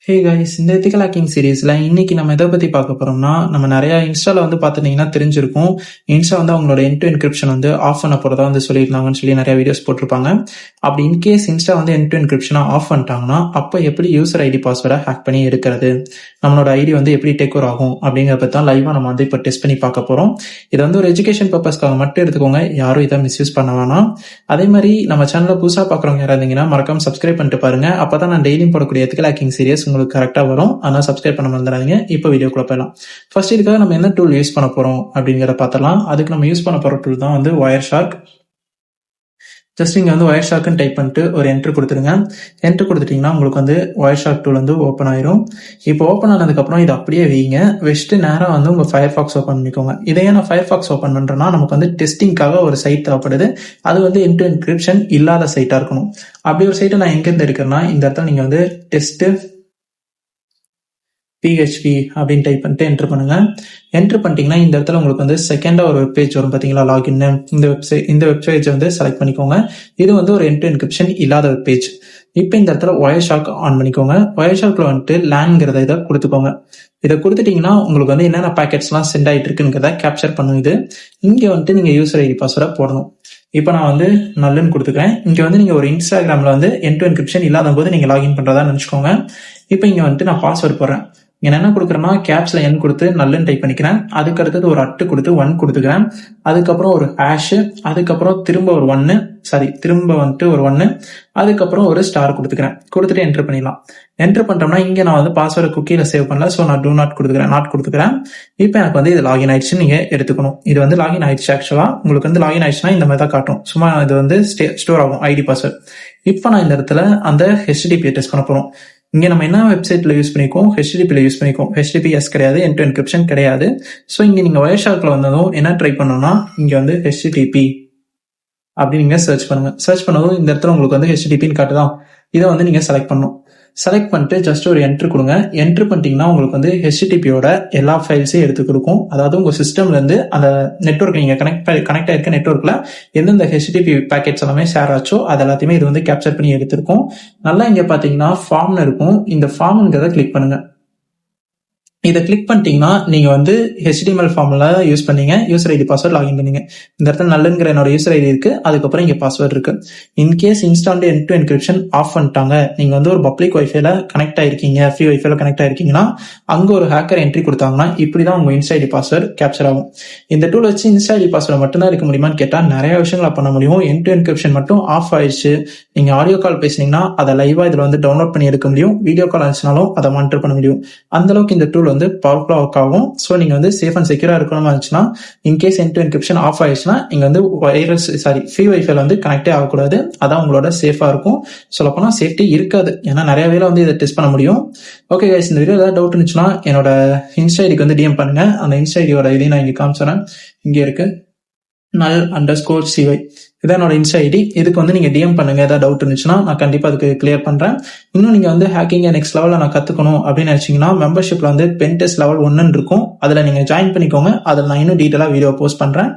Hey guys, இந்த ethical hacking சீரீஸ்ல இன்னைக்கு நம்ம எதை பத்தி பார்க்க போறோம்னா, நம்ம நிறைய இன்ஸ்டால பார்த்துட்டீங்கன்னா தெரிஞ்சிருக்கும். இன்ஸ்டா அவங்களோட எண்ட் டு என்கிரிப்ஷன் ஆஃப் பண்ண போறதா சொல்லியிருந்தாங்கன்னு சொல்லி நிறைய வீடியோஸ் போட்டிருப்பாங்க. அப்படி இன்கேஸ் இன்ஸ்டா எண்ட் டு என்கிரிப்ஷனை ஆஃப் பண்ணிட்டாங்கன்னா, அப்போ எப்படி யூசர் ஐடி பாஸ்வேர்டை ஹேக் பண்ணி எடுக்கிறது, நம்மளோட ஐடி எப்படி டேக் ஓவர் ஆகும் அப்படிங்கிறத பத்தி தான் லைவா நம்ம இப்போ டெஸ்ட் பண்ணி பார்க்க போறோம். இது ஒரு எஜுகேஷன் பர்பஸ்க்காக மட்டும் எடுத்துக்கோங்க, யாரும் இதை மிஸ்யூஸ் பண்ண வேணாம். அதே மாதிரி நம்ம சேனலை புதுசாக பார்க்குறவங்க யாராவது இருந்தீங்கன்னா மறக்காம சப்ஸ்கிரைப் பண்ணிட்டு பாருங்க. அப்பதான் நான் டெய்லியும் போடக்கூடிய எத்திக்கல் ஹேக்கிங் சீரியஸ் உங்களுக்கு கரெக்டா வரும். ஆனால் சப்ஸ்கிரைப் பண்ண மறந்துடாதீங்க. இப்போ வீடியோக்குள்ள போயிடலாம். ஃபர்ஸ்ட் இதுக்காக நம்ம என்ன டூல் யூஸ் பண்ண போறோம் அப்படிங்கிறத பார்த்தலாம். அதுக்கு நம்ம யூஸ் பண்ண போற டூல் தான் ஒயர் ஷார்க். ஜஸ்ட் இங்க ஒயர் ஷார்க்னு டைப் பண்ணிட்டு ஒரு என்ட்ரு கொடுத்துருங்க. என்ட்ரு கொடுத்துட்டீங்கன்னா உங்களுக்கு ஒயர் ஷார்க் டூல் ஓப்பன் ஆயிரும். இப்போ ஓப்பன் ஆனதுக்கு அப்புறம் இது அப்படியே வைங்க. வச்சுட்டு நேரம் உங்க ஃபயர்ஃபாக்ஸ் ஓப்பன் பண்ணிக்கோங்க. இதையே நான் ஃபயர்ஃபாக்ஸ் ஓப்பன் பண்றேன்னா நமக்கு டெஸ்டிங்காக ஒரு சைட் தேவைப்படுது. அது எண்ட் டு என்கிரிப்ஷன் இல்லாத சைட்டா இருக்கணும். அப்படி ஒரு சைட்டை நான் எங்க இருந்து எடுக்கிறேன்னா, இந்த இடத்துல நீங்க டெஸ்ட் PHP அப்படின்னு டைப் பண்ணிட்டு என்டர் பண்ணுங்க. என்டர் பண்ணிட்டீங்கன்னா இந்த இடத்துல உங்களுக்கு செகண்டா ஒரு வெப்பேஜ் வரும் பாத்தீங்களா, லாகின். இந்த வெப்சைட் செலக்ட் பண்ணிக்கோங்க. இது ஒரு எண்ட் டு என்கிரிப்ஷன் இல்லாத வெப்பேஜ். இப்போ இந்த இடத்துல ஒயர் ஷார்க் ஆன் பண்ணிக்கோங்க. ஒயர் ஷார்க்ல லேன்ங்கிறத இதை கொடுத்துக்கோங்க. இதை கொடுத்துட்டீங்கன்னா உங்களுக்கு என்னென்ன பேக்கெட்ஸ்லாம் சென்ட் ஆயிட்டு இருக்குங்கிறத கேப்சர் பண்ணுது. இங்க நீங்க யூசர் ஐடி பாஸ்வேர்டை போடணும். இப்போ நான் நல்லுன்னு கொடுத்துக்கிறேன். இங்க நீங்க ஒரு இன்ஸ்டாகிராம்ல எண்ட் டு என்கிரிப்ஷன் இல்லாத போது நீங்க லாகின் பண்றதா நினைச்சுக்கோங்க. இப்போ இங்க நான் பாஸ்வேர்ட் போடுறேன். இங்க என்ன கொடுக்குறேன்னா கேப்ஸ்ல N கொடுத்து நல்லுன்னு டைப் பண்ணிக்கிறேன். அதுக்கு அடுத்தது ஒரு அட்டு கொடுத்து 1 கொடுத்துக்கிறேன். அதுக்கப்புறம் ஒரு ஹேஷ், அதுக்கப்புறம் திரும்ப ஒரு 1, திரும்ப ஒரு 1, அதுக்கப்புறம் ஒரு ஸ்டார் கொடுத்துக்கிறேன். கொடுத்துட்டு என்டர் பண்ணிடலாம். என்டர் பண்றோம்னா இங்க நான் பாஸ்வேர்டு குக்கியில சேவ் பண்ணல, ஸோ நான் டூ நாட் கொடுத்துக்கிறேன். இப்போ எனக்கு இது லாகின் ஆயிடுச்சுன்னு நீங்க எடுத்துக்கணும். இது லாகின் ஆயிடுச்சு. ஆக்சுவலா உங்களுக்கு லாகின் ஆயிடுச்சுன்னா இந்த மாதிரி தான் காட்டும். சும்மா இது ஸ்டோர் ஆகும் ஐடி பாஸ்வேர்ட். இப்போ நான் இந்த இடத்துல அந்த HTTP டெஸ்ட் பண்ண போறோம். இங்க நம்ம என்ன வெப்சைட்ல யூஸ் பண்ணிக்கோம், HTTP யூஸ் பண்ணிக்கோம். HTTPS கிடையாது, எண்ட் டு என்கிரிப்ஷன் கிடையாது. ஸோ இங்க நீங்க ஒயர் ஷார்க்ல வந்ததும் என்ன ட்ரை பண்ணணும்னா இங்க HTTP அப்படின்னு நீங்க சர்ச் பண்ணுங்க. சர்ச் பண்ணதும் இந்த இடத்துல உங்களுக்கு HTTPன்னு காட்டுதான். இதை நீங்க செலக்ட் பண்ணணும். செலக்ட் பண்ணிட்டு ஜஸ்ட் ஒரு என்ட்ரு கொடுங்க. என்ட்ரு பண்ணிட்டீங்கன்னா உங்களுக்கு HTTPயோட எல்லா ஃபைல்ஸையும் எடுத்து கொடுக்கும். அதாவது உங்க சிஸ்டம்ல இருந்து அந்த நெட்வொர்க் நீங்க கனெக்ட் ஆயிருக்க நெட்வொர்க்ல எந்தெந்த HTTP பேக்கெட்ஸ் எல்லாமே ஷேர் ஆச்சோ அது எல்லாத்தையுமே இது கேப்சர் பண்ணி எடுத்திருக்கும். நல்லா இங்க பாத்தீங்கன்னா ஃபார்ம்னு இருக்கும். இந்த ஃபார்ம்ங்கிறத கிளிக் பண்ணுங்க. இதை கிளிக் பண்ணிட்டீங்கன்னா நீங்க HTML ஃபார்ம்ல யூஸ் பண்ணீங்க, யூசர் ஐடி பாஸ்வேர்ட் லாகின் பண்ணீங்க. இந்த இடத்துல நல்லுங்கிற என்னோட யூசர் ஐடி இருக்கு. அதுக்கப்புறம் இங்க பாஸ்வேர்ட் இருக்கு. In case Insta end to encryption off பண்ணிட்டாங்க, நீங்க ஒரு பப்ளிக் வைஃபைல கனெக்ட் ஆயிருக்கீங்க, ஃப்ரீ வைஃபைல கனெக்ட் ஆயிருக்கீங்கன்னா அங்க ஒரு ஹேக்கர் என்ட்ரி கொடுத்தாங்கன்னா இப்படிதான் உங்க இன்ஸ்டா ஐடி பாஸ்வேர்ட் கேப்சர் ஆகும். இந்த டூல் வச்சு இன்ஸ்டா ஐடி பாஸ்வேர்ட் மட்டும் தான் இருக்க முடியுமான்னு கேட்டா நிறைய விஷயங்களை பண்ண முடியும். எண்ட் டு என்கிரிப்ஷன் மட்டும் ஆஃப் ஆயிடுச்சு. நீங்க ஆடியோ கால் பேசினீங்கன்னா அதை லைவா இதுல டவுன்லோட் பண்ணி எடுக்க முடியும். வீடியோ கால் ஆச்சுனாலும் அதை மானிட்டர் பண்ண முடியும். அந்த அளவுக்கு இந்த டூல் பவர்ஃபுல்லா ஒர்க் ஆகும். ஸோ நீங்க சேஃப் அண்ட் செக்யூரா இருக்கணுமா இருந்துச்சுன்னா, in case end to encryption off ஆயிடுச்சுன்னா நீங்க ஃப்ரீ வைஃபைல கனெக்டே ஆகக்கூடாது. அதான் உங்களோட சேஃபா இருக்கும். சொல்லப்போனா சேஃப்டி இருக்காது. ஏன்னா நிறைய வேலை இதை டெஸ்ட் பண்ண முடியும். ஓகே கைஸ், இந்த வீடியோ ஏதாவது டவுட் இருந்துச்சுன்னா என்னோட இன்ஸ்டா ஐடிக்கு DM பண்ணுங்க. அந்த இன்ஸ்டா ஐடியோட இதையும் நான் இங்க காமிச்சுறேன். இங்க இருக்கு null_cy. இதான் என்னோட இன்ஸ்டா ஐடி. இதுக்கு நீங்க DM பண்ணுங்க. ஏதாவது டவுட் இருந்துச்சுன்னா நான் கண்டிப்பா அதுக்கு கிளியர் பண்றேன். இன்னும் நீங்க ஹேக்கிங் நெக்ஸ்ட் லெவல்ல நான் கத்துக்கணும் அப்படின்னு நினைச்சீங்கன்னா மெம்பர்ஷிப்ல பென் டெஸ்ட் லெவல் 1 இருக்கும். அதுல நீங்க ஜாயின் பண்ணிக்கோங்க. அதுல நான் இன்னும் டீட்டெயிலா வீடியோ போஸ்ட் பண்றேன்.